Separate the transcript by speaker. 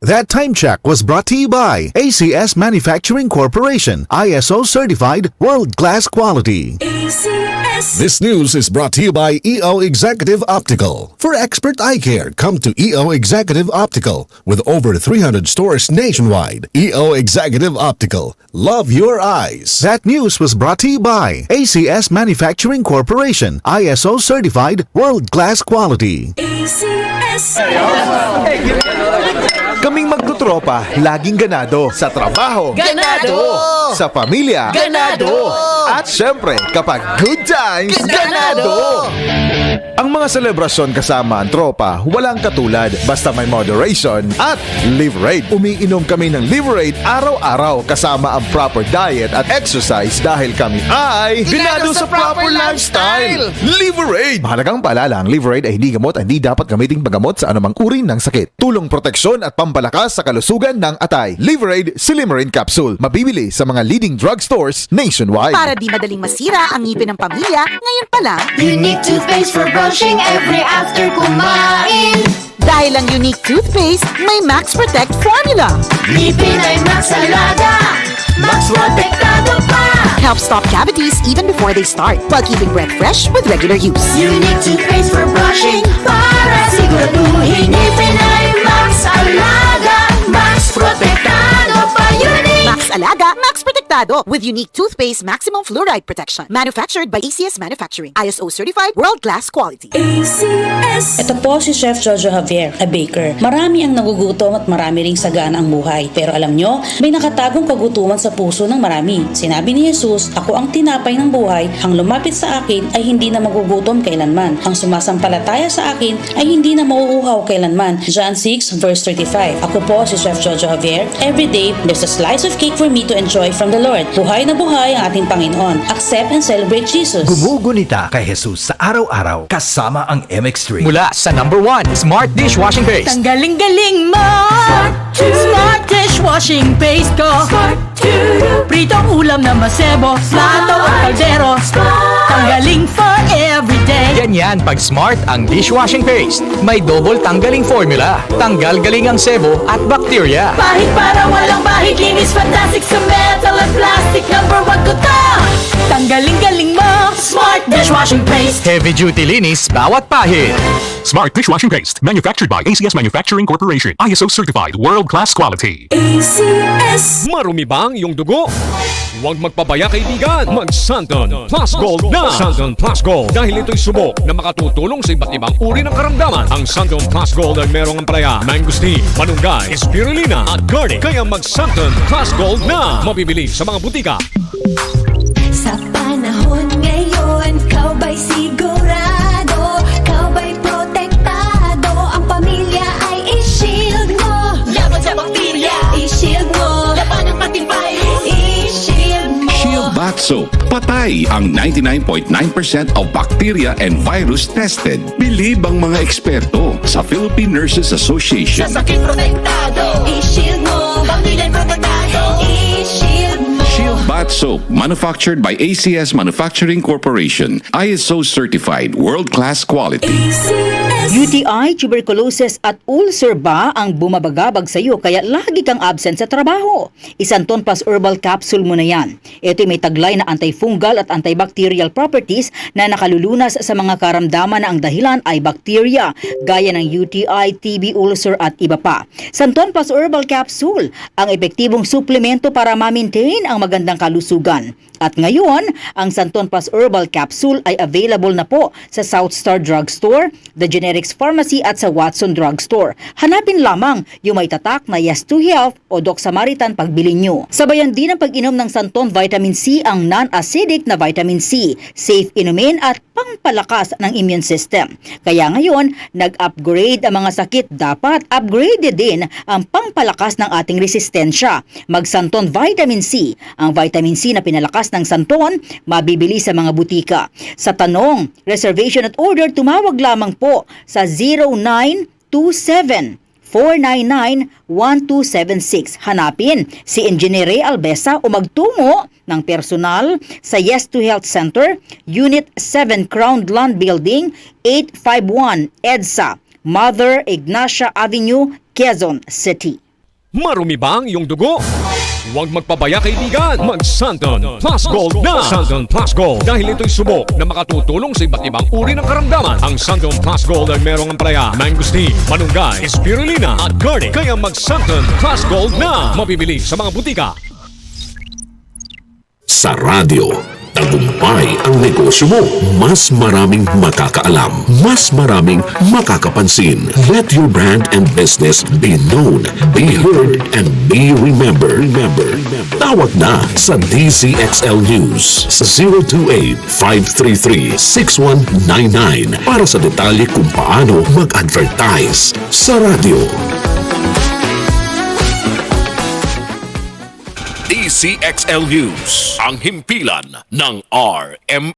Speaker 1: That time check was brought to you by ACS Manufacturing Corporation, ISO certified world-class quality.
Speaker 2: ACS.
Speaker 1: This news is brought to you by EO Executive Optical. For expert eye care, come to EO Executive Optical with over 300 stores nationwide. EO Executive Optical. Love your eyes. That news was brought to you by ACS Manufacturing Corporation, ISO certified world-class quality.
Speaker 2: ACS.
Speaker 3: Kaming magtutropa, laging ganado. Sa trabaho,
Speaker 2: Ganado!
Speaker 3: Sa pamilya,
Speaker 2: Ganado!
Speaker 3: At syempre, kapag good times, ganado! Ang mga selebrasyon kasama ang tropa, walang katulad. Basta may moderation at Liverade. Umiinom kami ng Liverade araw-araw kasama ang proper diet at exercise dahil kami ay ganado sa proper lifestyle. Liverade! Mahalagang paalala, ang Liverade ay hindi gamot at hindi dapat gamiting paggamot sa anumang uri ng sakit. Tulong proteksyon at pampalakas sa kalusugan ng atay. Liverade Silimarin Capsule. Mabibili sa mga leading drugstores nationwide.
Speaker 4: Para di madaling masira ang ngipin ng pamilya, ngayon pa lang,
Speaker 2: Unique toothpaste for brushing every after kumain.
Speaker 4: dahil ang unique toothpaste, may Max Protect formula.
Speaker 2: Ngipin ay Max Alaga, Max Protektado pa.
Speaker 4: Helps stop cavities even before they start, while keeping breath fresh with regular use.
Speaker 2: Unique toothpaste for brushing para siguraduhin ngipin ay Max Alaga, Max Protektado pa. Unique.
Speaker 4: Max Alaga, Max Protectado with unique toothpaste maximum fluoride protection. Manufactured by ACS Manufacturing. ISO certified world-class quality.
Speaker 2: ACS.
Speaker 5: Ito po si Chef Jojo Javier, a baker. Marami ang nagugutom at marami ring sagana ang buhay. Pero alam nyo, may nakatagong kagutuman sa puso ng marami. Sinabi ni Jesus, ako ang tinapay ng buhay. Ang lumapit sa akin ay hindi na magugutom kailanman. Ang sumasampalataya sa akin ay hindi na mauuhaw kailanman. John 6 verse 35. Ako po si Chef Jojo Javier. Every day, there's a slice of cake for me to enjoy from the Lord. Buhay na buhay ang ating Panginoon. Accept and celebrate Jesus.
Speaker 6: Gumugunita kay Jesus sa araw-araw kasama ang MX3.
Speaker 7: Mula sa number 1, Smart Dishwashing Paste.
Speaker 8: Tanggaling-galing mo! Smart dishwashing paste ko! Pritong ulam na masebo, plato at kaldero. Tanggaling for everyday.
Speaker 7: Ganyan pag Smart ang dishwashing paste. May double tanggaling formula. Tanggal galing ang sebo at bakterya.
Speaker 8: Bahid para walang bahid, linis fantastic sa metal at plastic. Number 1 ko to! Tanggaling-galing mo! Smart dishwashing paste.
Speaker 7: Heavy duty linis bawat pahid.
Speaker 9: Smart Dishwashing Paste, manufactured by ACS Manufacturing Corporation. ISO certified, world-class quality.
Speaker 2: ACS.
Speaker 10: Marumi ba ang iyong dugo? Huwag magpabaya kaibigan, mag-Santon Plus Gold na! Santon Plus Gold dahil ito'y subok na makatutulong sa iba't ibang uri ng karamdaman. Ang Santon Plus Gold ay merong ampalaya, mangosteen, manunggay, spirulina at garlic. Kaya mag-Santon Plus Gold na! Mabibili sa mga butika.
Speaker 2: Sa panahon ngayon, kau ba'y sigurado? Kau ba'y protektado? Ang pamilya ay i-shield mo. Laban sa bakterya, i-shield mo. Laban ng pating virus, i-shield mo.
Speaker 11: Shield Bath Soap. Patay ang 99.9% of bacteria and virus tested. Believe ang mga eksperto sa Philippine Nurses Association.
Speaker 2: Sa sakit protektado, i-shield mo. Pamilya protektado, i-shield mo.
Speaker 11: Shield Bath Soap, manufactured by ACS Manufacturing Corporation. ISO certified, world-class quality.
Speaker 2: ACS.
Speaker 5: UTI, tuberculosis at ulcer ba ang bumabagabag sa iyo kaya lagi kang absent sa trabaho? Isanton Plus Herbal Capsule mo na yan. Ito may taglay na antifungal at antibacterial properties na nakalulunas sa mga karamdaman na ang dahilan ay bacteria, gaya ng UTI, TB, ulcer at iba pa. Santon Plus Herbal Capsule, ang epektibong suplemento para ma-maintain ang magandang kalusugan. At ngayon, ang Santon Plus Herbal Capsule ay available na po sa South Star Drugstore, The Generics Pharmacy at sa Watson Drugstore. Hanapin lamang yung may tatak na Yes to Health o Doc Samaritan pagbili nyo. Sabayan din ang pag-inom ng Santon Vitamin C, ang non-acidic na vitamin C, safe inumin at pampalakas ng immune system. Kaya ngayon, nag-upgrade ang mga sakit, dapat upgrade din ang pampalakas ng ating resistensya. Mag-Santon Vitamin C, ang vitamin C na pinalakas ng Santon, mabibili sa mga butika. Sa tanong, reservation at order, tumawag lamang po sa 0927-499-1276. Hanapin si Engineer Ray Albesa o magtungo ng personal sa Yes to Health Center, Unit 7 Crown Land Building, 851 EDSA, Mother Ignacia Avenue, Quezon City.
Speaker 10: Marumi ba ang iyong dugo? Huwag magpabaya kaibigan, mag-Santon Plus Gold na! Santon Plus Gold dahil ito'y subok na makatutulong sa iba't ibang uri ng karamdaman. Ang Santon Plus Gold ay merong ampalaya, mangosteen, malunggay, spirulina at garlic. Kaya mag-Santon Plus Gold na! Mabibili sa mga butika.
Speaker 12: Sa radyo, tagumpay ang negosyo mo. Mas maraming makakaalam. Mas maraming makakapansin. Let your brand and business be known, be heard, and be remembered. Tawag na sa DCXL News sa 028-533-6199 para sa detalye kung paano mag-advertise sa radyo. DCXL News, ang himpilan ng RM